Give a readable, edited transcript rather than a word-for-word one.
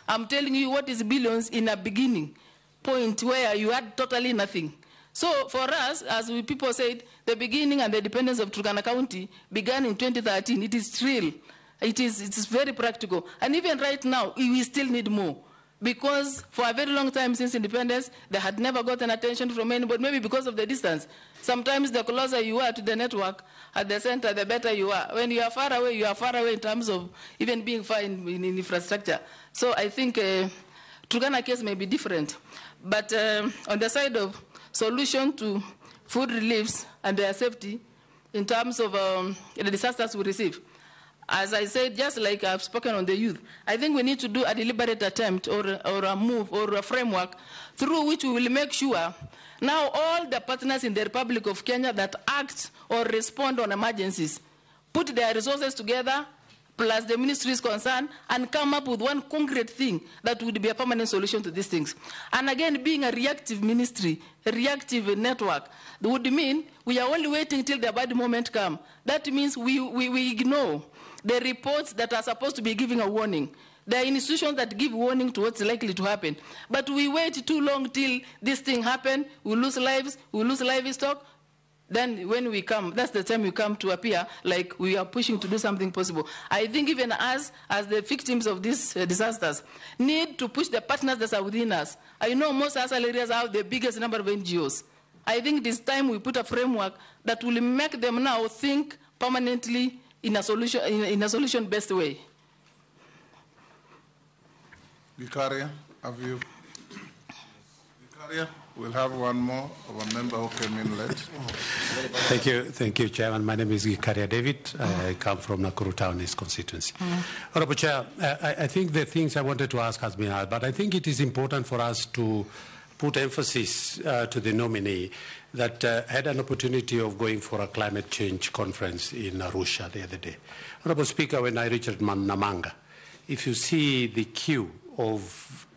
I'm telling you what is billions in a beginning point where you had totally nothing. So for us, as people said, the beginning and the independence of Turkana County began in 2013. It is real. It's very practical. And even right now, we still need more. Because for a very long time since independence, they had never gotten attention from anybody, maybe because of the distance. Sometimes the closer you are to the network at the center, the better you are. When you are far away in terms of even being far in infrastructure. So I think Turkana case may be different. But on the side of solution to food reliefs and their safety in terms of the disasters we receive, as I said, just like I've spoken on the youth, I think we need to do a deliberate attempt or a move or a framework through which we will make sure now all the partners in the Republic of Kenya that act or respond on emergencies put their resources together plus the ministries concerned and come up with one concrete thing that would be a permanent solution to these things. And again, being a reactive ministry, a reactive network, that would mean we are only waiting till the bad moment comes. That means we ignore the reports that are supposed to be giving a warning. There are institutions that give warning to what's likely to happen. But we wait too long till this thing happens, we lose lives, we lose livestock. Then when we come, that's the time we come to appear like we are pushing to do something possible. I think even us, as the victims of these disasters, need to push the partners that are within us. I know most ASAL areas have the biggest number of NGOs. I think it is time we put a framework that will make them now think permanently in a solution-based way. Vicaria, have you? Vicaria, we'll have one more of a member who came in late. Thank you, Chairman. My name is Vicaria David. I come from Nakuru Town East constituency. Honorable Chair, I think the things I wanted to ask has been asked, but I think it is important for us to put emphasis to the nominee that had an opportunity of going for a climate change conference in Arusha the other day. Honorable Speaker, when I reached Namanga, if you see the queue of